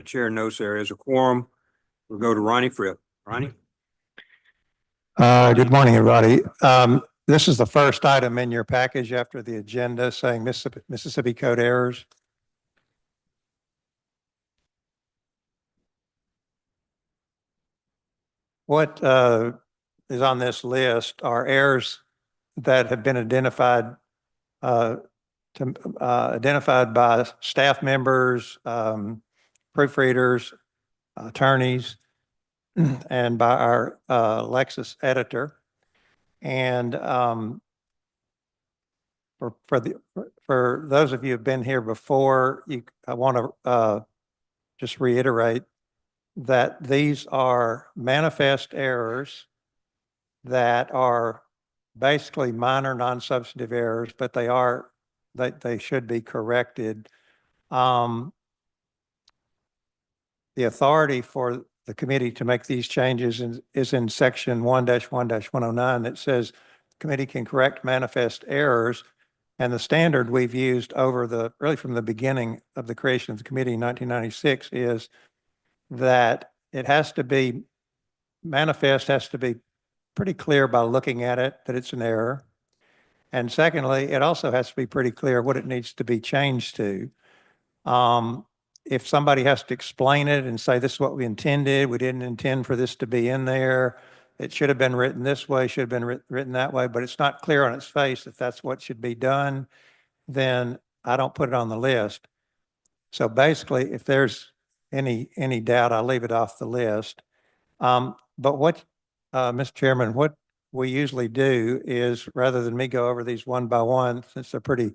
The chair knows there is a quorum. We'll go to Ronnie Fripp. Ronnie? Good morning, everybody. This is the first item in your package after the agenda saying Mississippi Code errors. What is on this list are errors that have been identified identified by staff members, proofreaders, attorneys, and by our Lexis editor. And for those of you who've been here before, I want to just reiterate that these are manifest errors that are basically minor non-substantive errors, but they should be corrected. The authority for the committee to make these changes is in section 1-1-109 that says the committee can correct manifest errors. And the standard we've used really from the beginning of the creation of the committee in 1996 is that it has to be pretty clear by looking at it that it's an error. And secondly, it also has to be pretty clear what it needs to be changed to. If somebody has to explain it and say, this is what we intended, we didn't intend for this to be in there, it should have been written this way, should have been written that way, but it's not clear on its face if that's what should be done, then I don't put it on the list. So basically, if there's any doubt, I'll leave it off the list. But what, Mr. Chairman, what we usually do is, rather than me go over these one by one, since they're pretty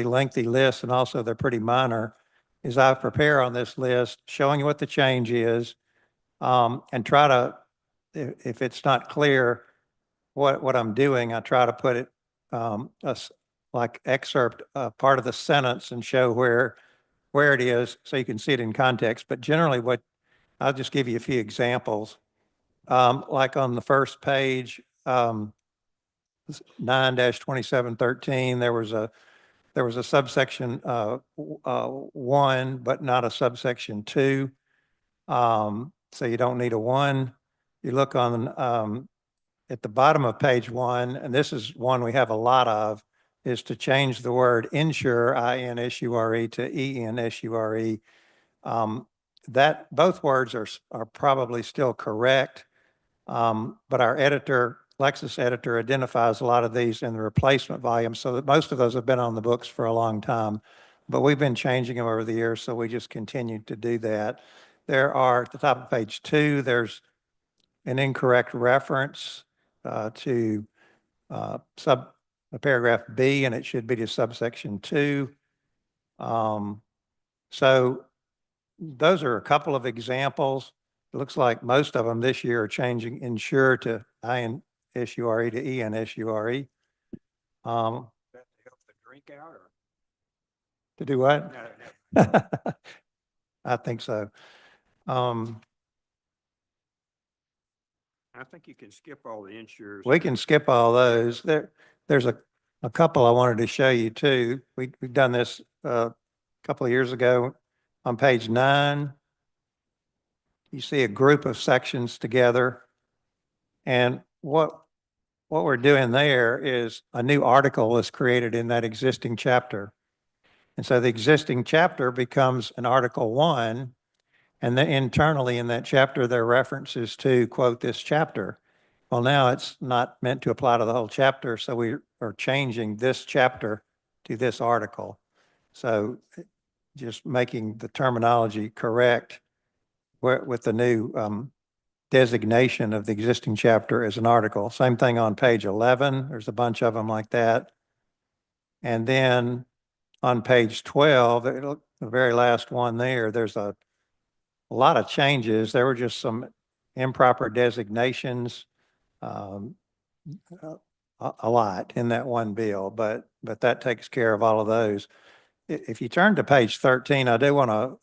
lengthy lists and also they're pretty minor, is I prepare on this list showing you what the change is, and try to, if it's not clear what I'm doing, I try to put it like excerpt part of the sentence and show where it is so you can see it in context. But generally I'll just give you a few examples. Like on the first page, 9-2713, there was a subsection 1, but not a subsection 2. So you don't need a 1. You look on at the bottom of page 1, and this is one we have a lot of, is to change the word insure, I-N-S-U-R-E, to E-N-S-U-R-E. That both words are probably still correct, but our editor, Lexis editor, identifies a lot of these in the replacement volume, so that most of those have been on the books for a long time, but we've been changing them over the years, so we just continue to do that. There are, at the top of page 2, there's an incorrect reference to paragraph B, and it should be to subsection 2. So those are a couple of examples. It looks like most of them this year are changing insure to I-N-S-U-R-E to E-N-S-U-R-E. That to help the drink out, or? To do what? No. I think so. I think you can skip all the insurers. We can skip all those. There's a couple I wanted to show you too. We've done this a couple of years ago. On page 9, you see a group of sections together. And what we're doing there is a new article is created in that existing chapter. And so the existing chapter becomes an Article 1. And then internally in that chapter, there are references to, quote, this chapter. Well, now it's not meant to apply to the whole chapter, so we are changing this chapter to this article. So just making the terminology correct with the new designation of the existing chapter as an article. Same thing on page 11. There's a bunch of them like that. And then on page 12, the very last one there's a lot of changes. There were just some improper designations, a lot in that one bill, but that takes care of all of those. If you turn to page 13, I do want to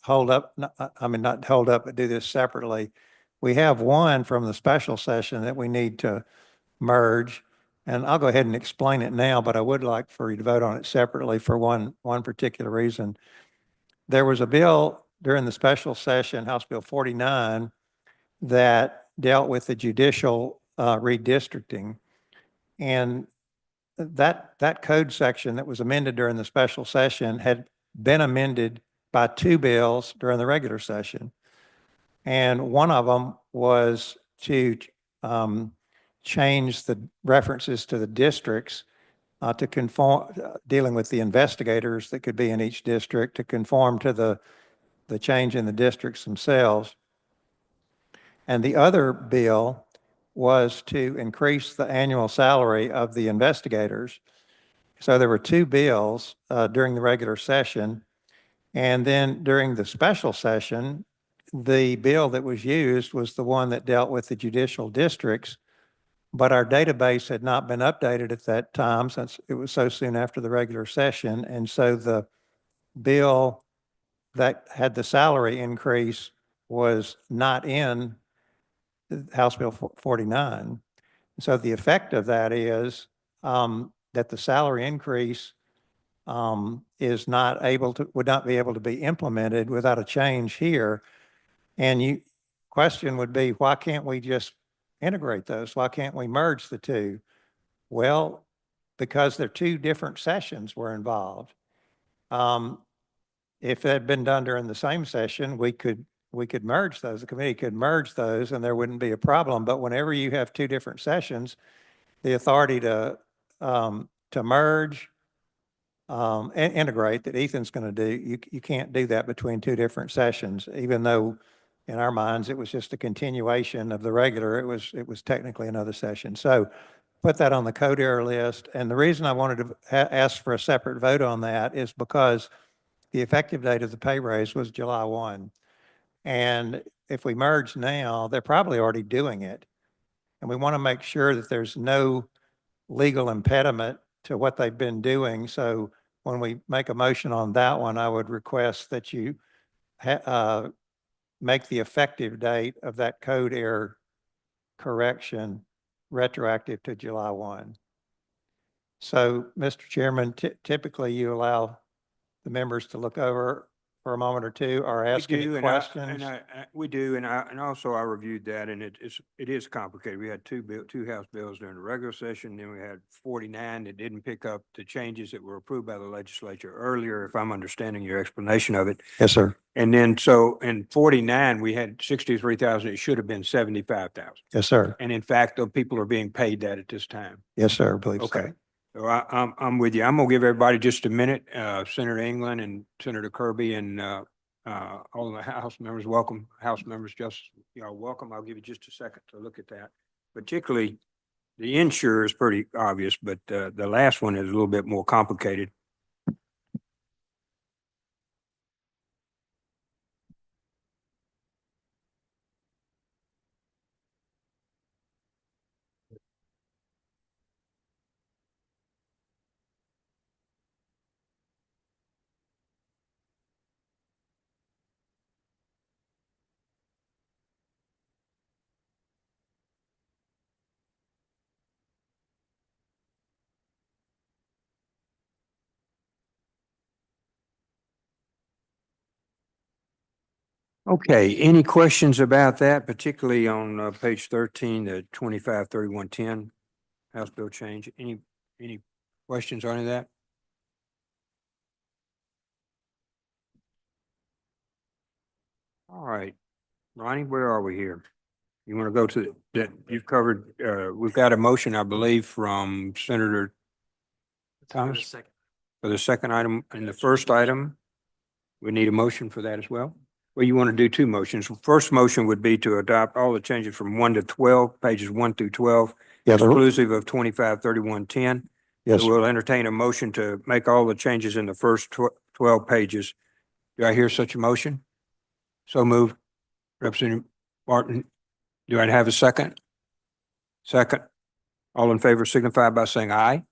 not hold up, but do this separately. We have one from the special session that we need to merge, and I'll go ahead and explain it now, but I would like for you to vote on it separately for one particular reason. there was a bill during the special session, House Bill 49, that dealt with the judicial redistricting. And that code section that was amended during the special session had been amended by two bills during the regular session. And one of them was to change the references to the districts to conform, dealing with the investigators that could be in each district to conform to the change in the districts themselves. And the other bill was to increase the annual salary of the investigators. So there were two bills during the regular session. And then during the special session, the bill that was used was the one that dealt with the judicial districts. But our database had not been updated at that time since it was so soon after the regular session. And so the bill that had the salary increase was not in House Bill 49. So the effect of that is that the salary increase is not able to, would not be able to be implemented without a change here. And question would be, why can't we just integrate those? Why can't we merge the two? Well, because they're two different sessions were involved. If it had been done during the same session, we could merge those. The committee could merge those and there wouldn't be a problem. But whenever you have two different sessions, the authority to merge and integrate that Ethan's going to do, you can't do that between two different sessions, even though in our minds it was just a continuation of the regular. It was technically another session. So put that on the code error list. And the reason I wanted to ask for a separate vote on that is because the effective date of the pay raise was July 1. And if we merge now, they're probably already doing it. And we want to make sure that there's no legal impediment to what they've been doing. So when we make a motion on that one, I would request that you make the effective date of that code error correction retroactive to July 1. So, Mr. Chairman, typically you allow the members to look over for a moment or two or ask any questions. We do, and also I reviewed that, and it is complicated. We had two House bills during the regular session, then we had 49 that didn't pick up the changes that were approved by the legislature earlier, if I'm understanding your explanation of it. Yes, sir. And then so in 49, we had 63,000. It should have been 75,000. Yes, sir. And in fact, the people are being paid that at this time. Yes, sir. I believe so. Okay. So I'm with you. I'm gonna give everybody just a minute. Senator England and Senator Kirby and all of the House members, welcome. House members, just y'all welcome. I'll give you just a second to look at that. Particularly, the insurer is pretty obvious, but the last one is a little bit more complicated. Okay, any questions about that, particularly on page 13, the 253110 House Bill change? Any questions on any of that? All right, Ronnie, where are we here? You want to go to that? You've covered. We've got a motion, I believe, from Senator Thomas for the second item. And the first item, we need a motion for that as well. Well, you want to do two motions. First motion would be to adopt all the changes from 1 to 12, pages 1 through 12, exclusive of 253110. Yes. So we'll entertain a motion to make all the changes in the first 12 pages. Do I hear such a motion? So moved. Representative Martin, do I have a second? Second. All in favor signify by saying aye.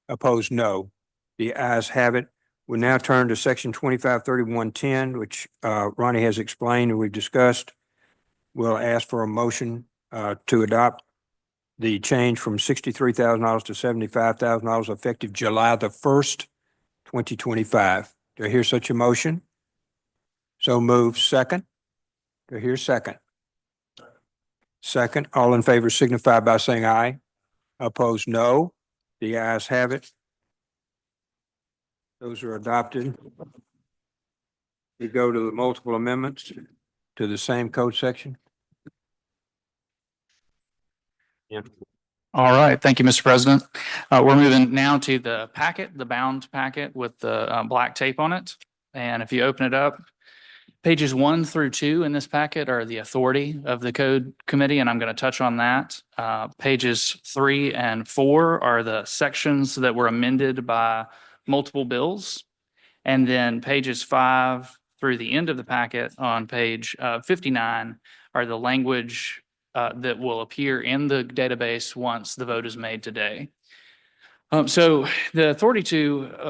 Opposed, no. The ayes have it. We now turn to section 253110, which Ronnie has explained and we've discussed. We'll ask for a motion to adopt the change from $63,000 to $75,000 effective July the 1st, 2025. Do I hear such a motion? So move. Second? Do I hear second? Second, all in favor signify by saying aye. Opposed, no. The ayes have it. Those are adopted. We go to the multiple amendments to the same code section. Yeah. All right, thank you, Mr. President. We're moving now to the packet, the bound packet with the black tape on it. And if you open it up, pages 1 through 2 in this packet are the authority of the code committee, and I'm going to touch on that. Pages 3 and 4 are the sections that were amended by multiple bills. And then pages 5 through the end of the packet on page 59 are the language that will appear in the database once the vote is made today. So the authority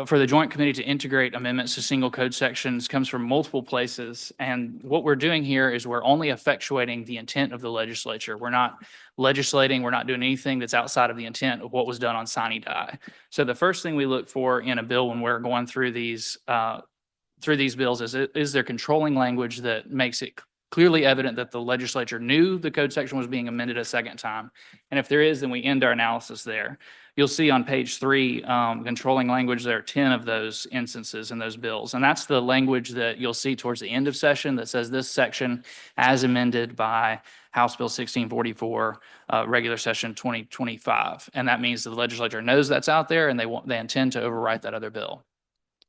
for the Joint Committee to integrate amendments to single code sections comes from multiple places. And what we're doing here is we're only effectuating the intent of the legislature. We're not legislating, we're not doing anything that's outside of the intent of what was done on sine die. So the first thing we look for in a bill when we're going through these bills is there controlling language that makes it clearly evident that the legislature knew the code section was being amended a second time. And if there is, then we end our analysis there. You'll see on page 3, controlling language, there are 10 of those instances in those bills. And that's the language that you'll see towards the end of session that says this section as amended by House Bill 1644, regular session 2025. And that means the legislature knows that's out there and they intend to overwrite that other bill.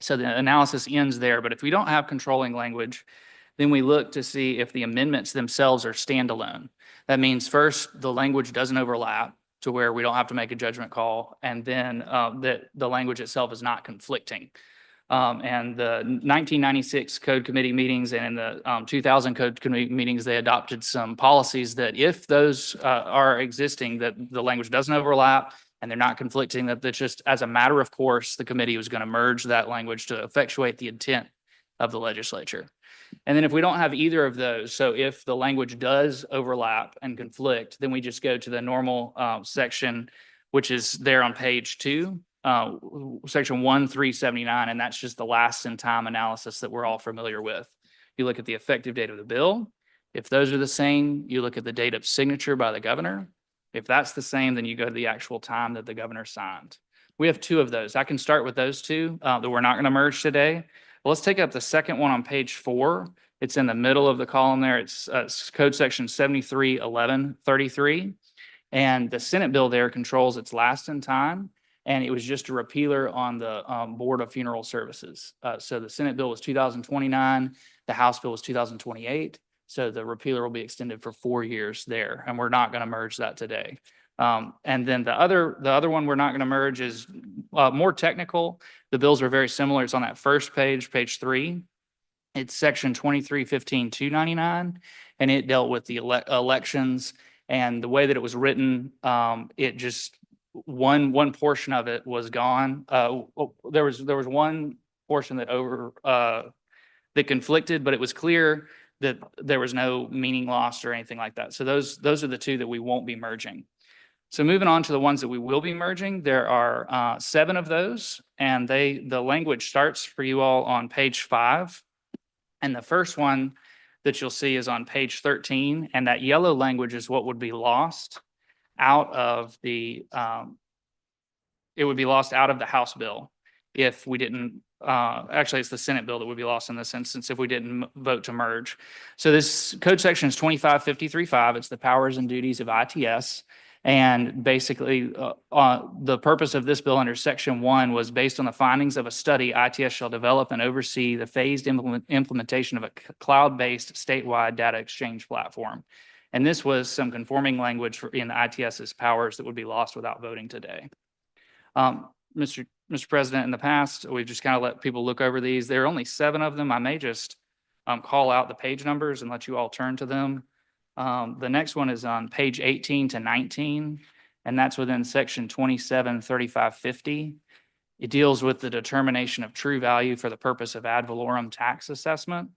So the analysis ends there. But if we don't have controlling language, then we look to see if the amendments themselves are standalone. That means first, the language doesn't overlap to where we don't have to make a judgment call, and then that the language itself is not conflicting. And the 1996 Code Committee meetings and in the 2000 Code Committee meetings, they adopted some policies that if those are existing, that the language doesn't overlap and they're not conflicting, that just as a matter of course, the committee was going to merge that language to effectuate the intent of the legislature. And then if we don't have either of those, so if the language does overlap and conflict, then we just go to the normal section, which is there on page 2, section 1379, and that's just the last in time analysis that we're all familiar with. You look at the effective date of the bill. If those are the same, you look at the date of signature by the governor. If that's the same, then you go to the actual time that the governor signed. We have 2 of those. I can start with those 2 that we're not going to merge today. Well, let's take up the second one on page 4. It's in the middle of the column there. It's code section 731133. And the Senate bill there controls its last in time. And it was just a repealer on the Board of Funeral Services. So the Senate bill was 2029. The House bill was 2028. So the repealer will be extended for 4 years there. And we're not going to merge that today. And then the other one we're not going to merge is more technical. The bills are very similar. It's on that first page, page 3. It's section 2315-299, and it dealt with the elections. And the way that it was written, it just one portion of it was gone. There was one portion that that conflicted, but it was clear that there was no meaning lost or anything like that. So those are the 2 that we won't be merging. So moving on to the ones that we will be merging, there are 7 of those, and the language starts for you all on page 5. And the first one that you'll see is on page 13, and that yellow language is what would be lost out of the it would be lost out of the House bill if we didn't actually it's the Senate bill that would be lost in this instance if we didn't vote to merge. So this code section is 2553.5. It's the powers and duties of ITS. And basically, the purpose of this bill under section 1 was based on the findings of a study. ITS shall develop and oversee the phased implementation of a cloud-based statewide data exchange platform. And this was some conforming language in ITS's powers that would be lost without voting today. Mr. President, in the past, we've just kind of let people look over these. There are only 7 of them. I may just call out the page numbers and let you all turn to them. The next one is on page 18 to 19, and that's within section 273550. It deals with the determination of true value for the purpose of ad valorem tax assessment.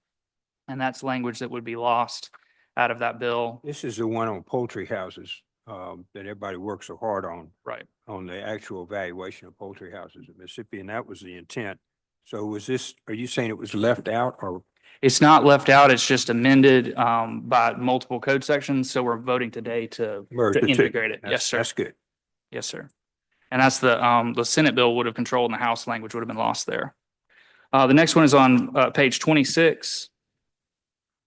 And that's language that would be lost out of that bill. This is the one on poultry houses that everybody works so hard on. Right. On the actual valuation of poultry houses in Mississippi, and that was the intent. So are you saying it was left out, or It's not left out, it's just amended by multiple code sections, so we're voting today to Merge the two. integrate it. Yes, That's- sir. That's good. Yes, sir. And that's the Senate bill would have controlled and the House language would have been lost there. The next one is on page 26.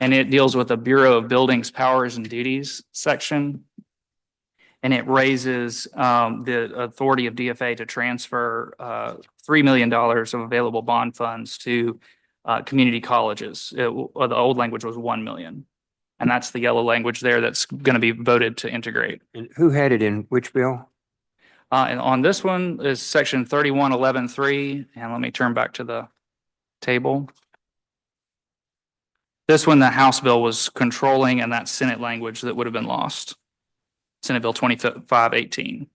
And it deals with the Bureau of Buildings, Powers and Duties section. And it raises the authority of DFA to transfer $3 million of available bond funds to community colleges. The old language was 1 million. And that's the yellow language there that's going to be voted to integrate. And who had it in which bill? And on this one is section 3111.3, and let me turn back to the table. This one, the House bill was controlling, and that's Senate language that would have been lost. Senate Bill 2518.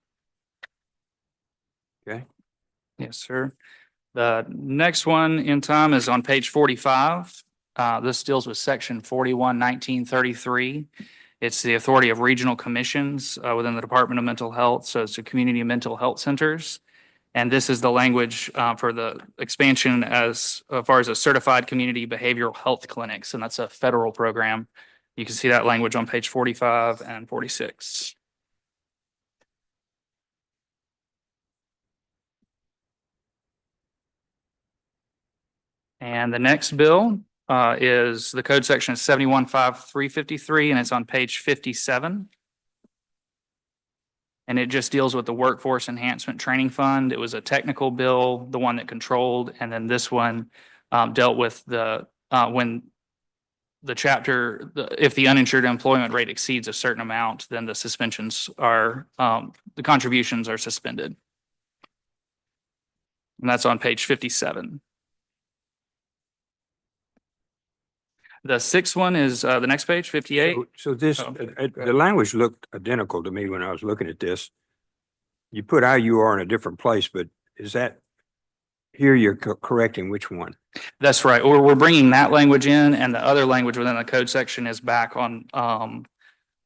Okay. Yes, sir. The next one in time is on page 45. This deals with section 411933. It's the authority of regional commissions within the Department of Mental Health. So it's the community mental health centers. And this is the language for the expansion as far as a certified community behavioral health clinics. And that's a federal program. You can see that language on page 45 and 46. And the next bill is the code section 715353, and it's on page 57. And it just deals with the Workforce Enhancement Training Fund. It was a technical bill, the one that controlled, and then this one dealt with the when the chapter, if the uninsured employment rate exceeds a certain amount, then the suspensions are, the contributions are suspended. And that's on page 57. The sixth one is the next page, 58. So this, Oh, the language looked identical to me when I was looking at this. You put IUR in a different place, but is that, here you're correcting which one? That's right. We're bringing that language in, and the other language within the code section is back on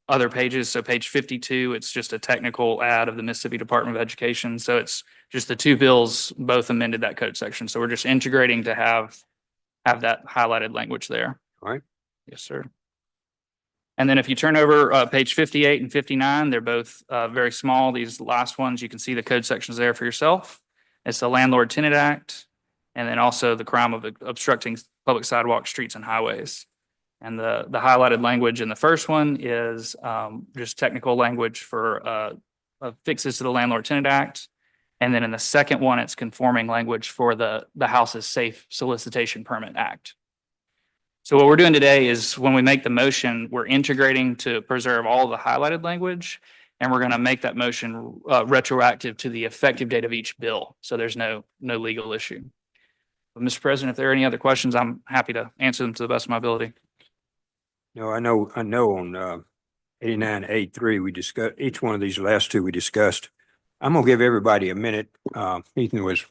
other pages. So page 52, it's just a technical add of the Mississippi Department of Education. So it's just the two bills both amended that code section. So we're just integrating to have that highlighted language there. All right. Yes, sir. And then if you turn over page 58 and 59, they're both very small. These last ones, you can see the code sections there for yourself. It's the Landlord Tenant Act, and then also the crime of obstructing public sidewalks, streets, and highways. And the highlighted language in the first one is just technical language for fixes to the Landlord Tenant Act. And then in the second one, it's conforming language for the House's Safe Solicitation Permit Act. So what we're doing today is when we make the motion, we're integrating to preserve all the highlighted language, and we're going to make that motion retroactive to the effective date of each bill. So there's no legal issue. But Mr. President, if there are any other questions, I'm happy to answer them to the best of my ability. No, I know on 89A3, we discussed, each one of these last two we discussed. I'm gonna give everybody a minute. Ethan was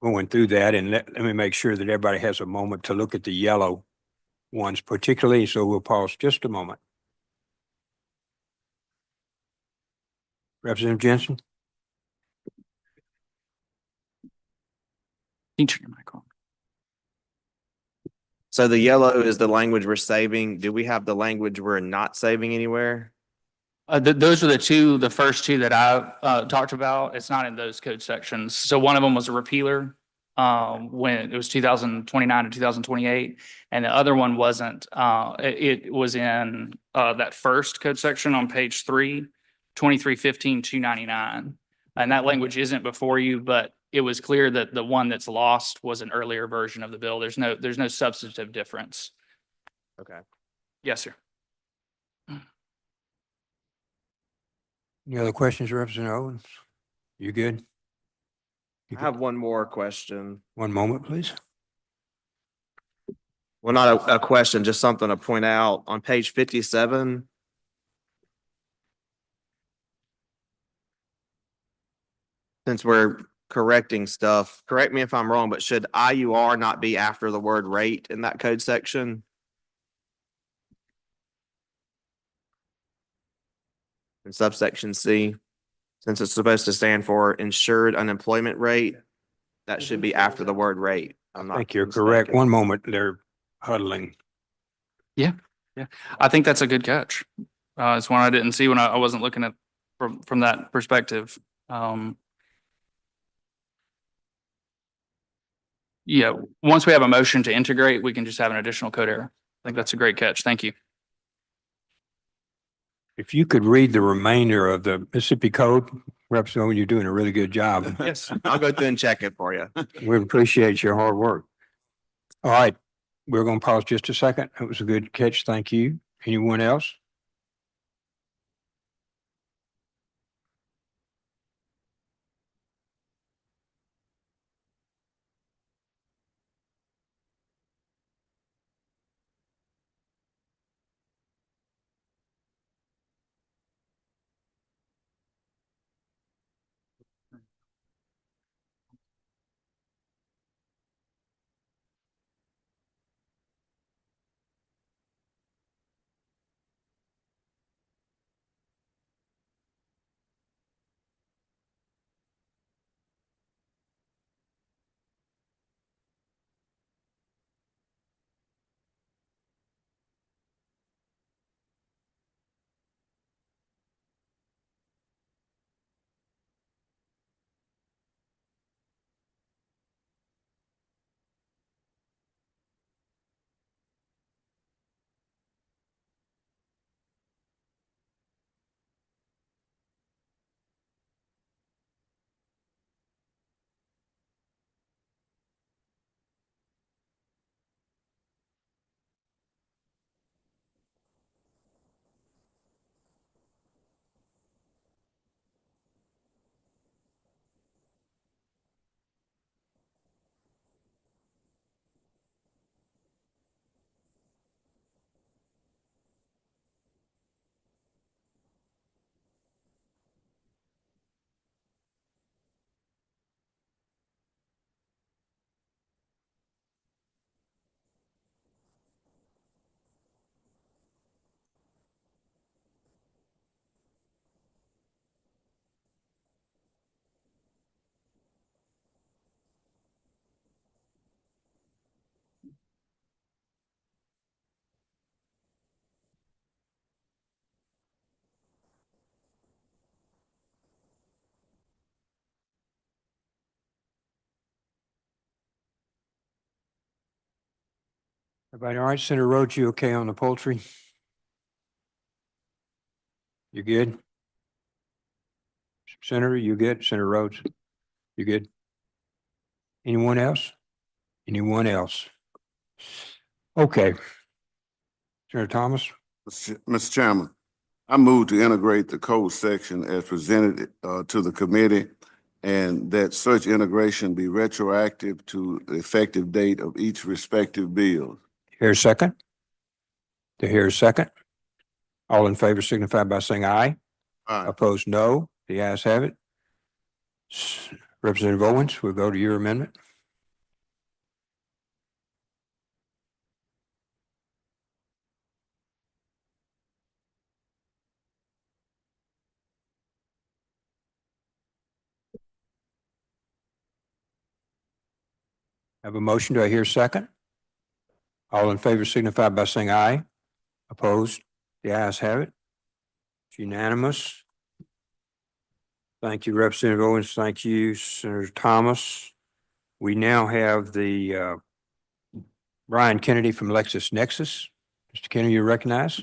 going through that, and let me make sure that everybody has a moment to look at the yellow ones particularly, so we'll pause just a moment. Representative Jensen? Can you turn your mic on? So the yellow is the language we're saving. Do we have the language we're not saving anywhere? Those are the first two that I talked about. It's not in those code sections. So one of them was a repealer when it was 2029 to 2028. And the other one wasn't. It was in that first code section on page 3, 2315-299. And that language isn't before you, but it was clear that the one that's lost was an earlier version of the bill. There's no substantive difference. Okay. Yes, sir. Any other questions, Representative Owens? You good? I have one more question. One moment, please. Well, not a question, just something to point out. On page 57, since we're correcting stuff, correct me if I'm wrong, but should IUR not be after the word rate in that code section? In subsection C, since it's supposed to stand for insured unemployment rate, that should be after the word rate. I'm I not think you're correct. mistaken. One moment, they're huddling. I think that's a good catch. It's one I didn't see when I wasn't looking at from that perspective. Yeah, once we have a motion to integrate, we can just have an additional code error. I think that's a great catch. Thank you. If you could read the remainder of the Mississippi Code, Representative Owen, you're doing a really good job. Yes, I'll go through and check it for you. We appreciate your hard work. All right, we're going to pause just a second. It was a good catch. Thank you. Anyone else? Everybody all right? Senator Rhodes, you okay on the poultry? You good? Senator, you good? Senator Rhodes, you good? Anyone else? Anyone else? Okay. Senator Thomas, Mr. Chairman, I move to integrate the code section as presented to the committee and that such integration be retroactive to the effective date of each respective bill. here's a second. To hear a second. All in favor signify by saying aye. Aye. Opposed, no. The ayes have it. Representative Owens, we'll go to your amendment. Have a motion. Do I hear a second? All in favor signify by saying aye. Opposed? The ayes have it. It's unanimous. Thank you, Representative Owens. Thank you, Senator Thomas. We now have the Brian Kennedy from LexisNexis. Mr. Kennedy, you recognize?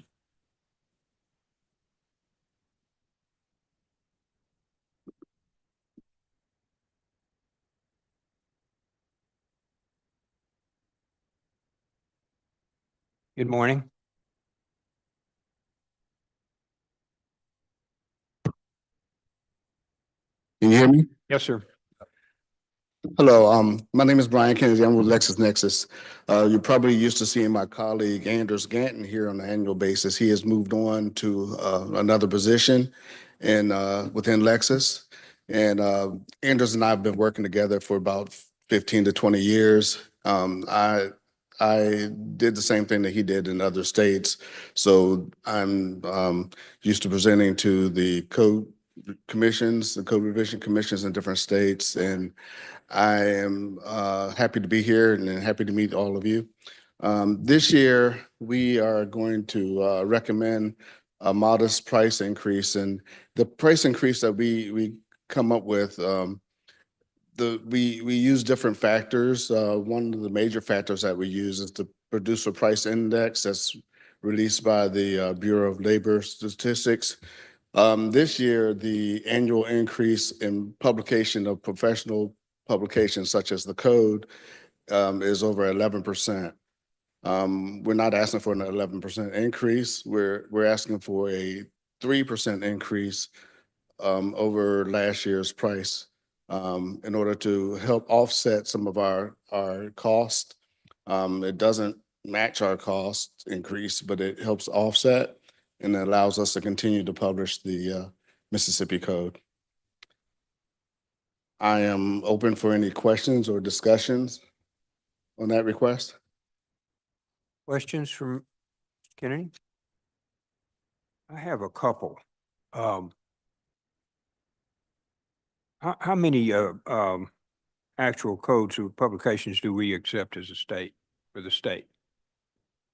Good morning. Can you hear me? Yes, sir. Hello, my name is Brian Kennedy. I'm with LexisNexis. You're probably used to seeing my colleague Anders Ganton here on an annual basis. He has moved on to another position and within Lexis. And Anders and I have been working together for about 15 to 20 years. I did the same thing that he did in other states. So I'm used to presenting to the code commissions, the code revision commissions in different states. And I am happy to be here and happy to meet all of you. This year, we are going to recommend a modest price increase, and the price increase that we come up with, we use different factors. One of the major factors that we use is the Producer Price Index that's released by the Bureau of Labor Statistics. This year, the annual increase in publication of professional publications such as the code is over 11%. We're not asking for an 11% increase. We're asking for a 3% increase over last year's price in order to help offset some of our cost. It doesn't match our cost increase, but it helps offset and it allows us to continue to publish the Mississippi Code. I am open for any questions or discussions on that request. Questions from Kennedy? I have a couple. How many actual codes or publications do we accept as a state, for the state?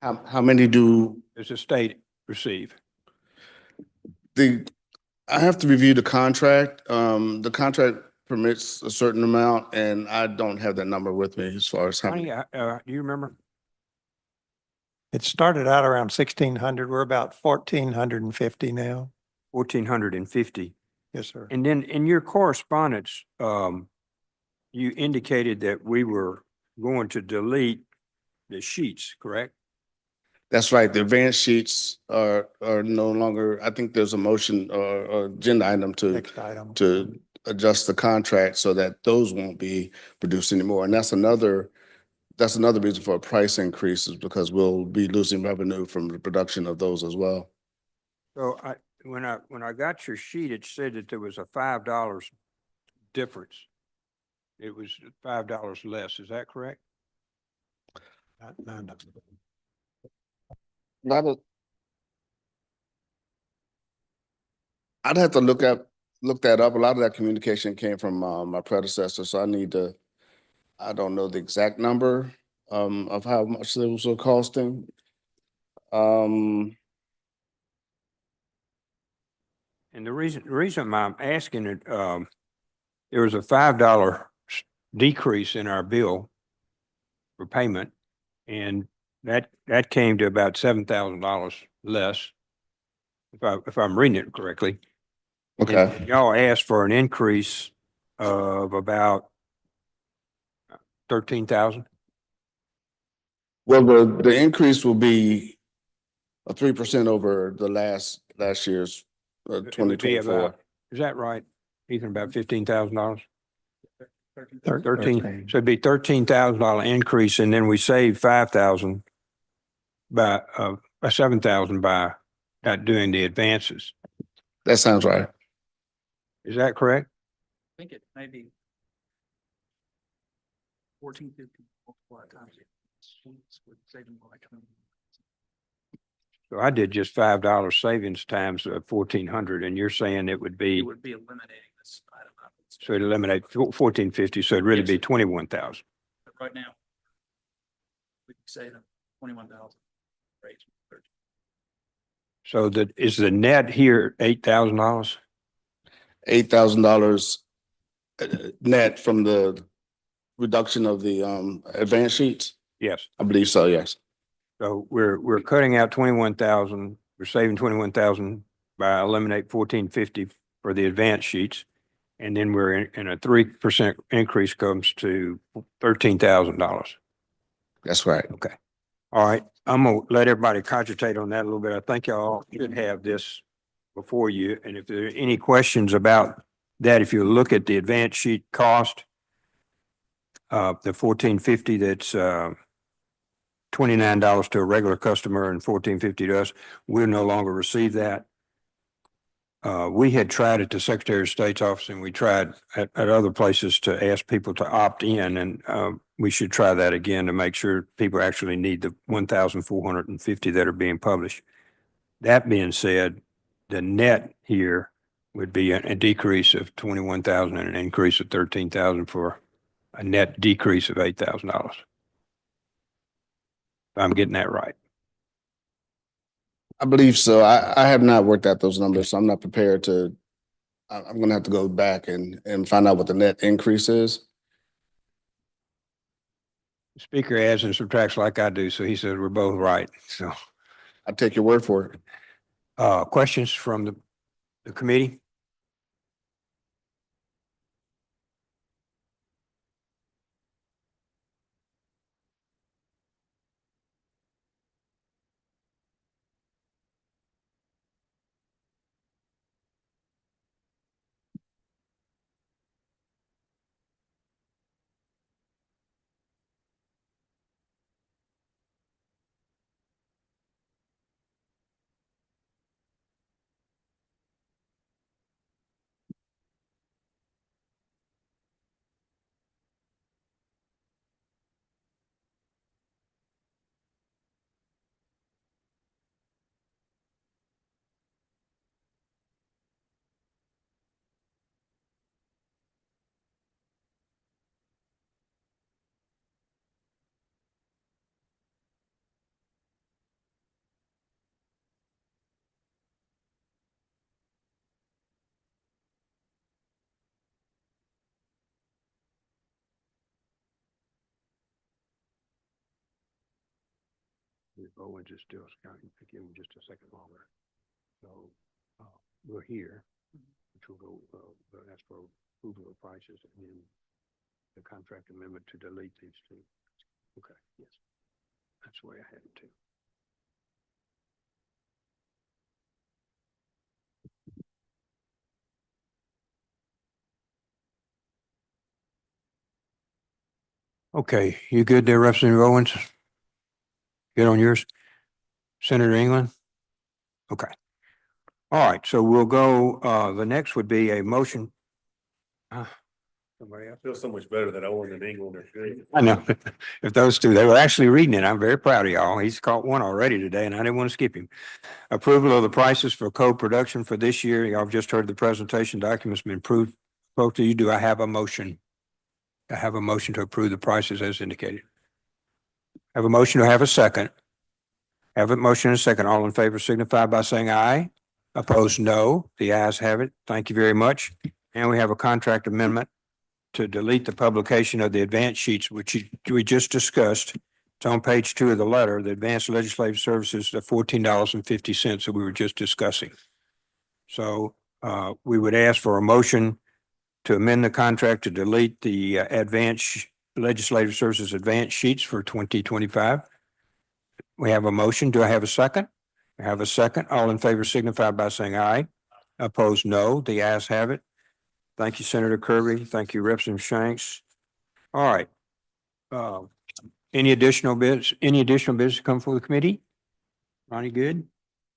How many do Does the state receive? I have to review the contract. The contract permits a certain amount and I don't have that number with me as far as how many. Do you remember? It started out around 1,600. We're about 1,450 now. 1,450. Yes, sir. And then in your correspondence, you indicated that we were going to delete the sheets, correct? That's right. The advance sheets are no longer, I think there's a motion or agenda item Next item. to adjust the contract so that those won't be produced anymore. And that's another reason for a price increase is because we'll be losing revenue from the production of those as well. So when I got your sheet, it said that there was a $5 difference. It was $5 less. Is that correct? I'd have to look that up. A lot of that communication came from my predecessor, so I don't know the exact number of how much those were costing. And the reason I'm asking it, there was a $5 decrease in our bill for payment, and that came to about $7,000 less, if I'm reading it correctly. Okay. And y'all asked for an increase of about 13,000. Well, the increase will be a 3% over the last year's It would be 2024. about- Is that right? Ethan, about $15,000? 13, 13. so it'd be $13,000 increase, and then we save 5,000 by, 7,000 by not doing the advances. That sounds right. Is that correct? I think it may be 1450 multiplied times. So I did just $5 savings times 1,400, and you're saying it would be, It would be eliminating this item. so it'd eliminate 1,450, so it'd really Yes. be 21,000. But right now, we can say that 21,000. rates. So is the net here $8,000? $8,000 net from the reduction of the advance sheets? Yes. I believe so, yes. So we're cutting out 21,000, we're saving 21,000 by eliminate 1,450 for the advance sheets. And then we're in a 3% increase comes to $13,000. That's right. Okay. All right. I'm gonna let everybody concentrate on that a little bit. I think y'all should have this before you. And if there are any questions about that, if you look at the advance sheet cost, the 1,450, that's $29 to a regular customer and $1,450 to us, we'll no longer receive that. We had tried at the Secretary of State's office and we tried at other places to ask people to opt in, and we should try that again to make sure people actually need the 1,450 that are being published. That being said, the net here would be a decrease of 21,000 and an increase of 13,000 for a net decrease of $8,000. I'm getting that right. I believe so. I have not worked out those numbers, so I'm not prepared to, I'm gonna have to go back and find out what the net increase is. Speaker adds and subtracts like I do, so he says we're both right. So, I take your word for it. questions from the committee? Owens is still scouting. Give him just a second longer. So, we're here, which will go, that's for approval of prices and then the contract amendment to delete these two. Okay, yes. That's the way I had it too. Okay, you good there, Representative Owens? Good on yours? Senator England? Okay. All right, so we'll go, the next would be a motion. Somebody else? Feels so much better that Owen and England are good. I know. If those two, they were actually reading it. I'm very proud of y'all. He's caught one already today and I didn't want to skip him. Approval of the prices for co-production for this year. Y'all have just heard the presentation documents been approved. Both of you, do I have a motion? I have a motion to approve the prices as indicated. Have a motion to have a second. Have a motion and a second. All in favor signify by saying aye. Opposed, no. The ayes have it. Thank you very much. And we have a contract amendment to delete the publication of the advance sheets, which we just discussed. It's on page 2 of the letter, the advanced legislative services, the $14.50 that we were just discussing. So we would ask for a motion to amend the contract to delete the advanced legislative services advance sheets for 2025. We have a motion. Do I have a second? I have a second. All in favor signify by saying aye. Opposed, no. The ayes have it. Thank you, Senator Kirby. Thank you, Representative Shanks. All right. Any additional business come for the committee? Ronnie, good?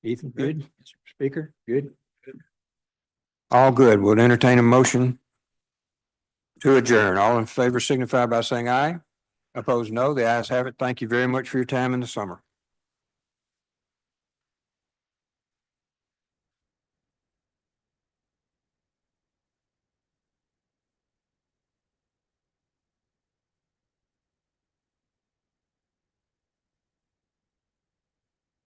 Ethan, good? Speaker, good? All good. We'll entertain a motion to adjourn. All in favor signify by saying aye. Opposed, no. The ayes have it. Thank you very much for your time in the summer.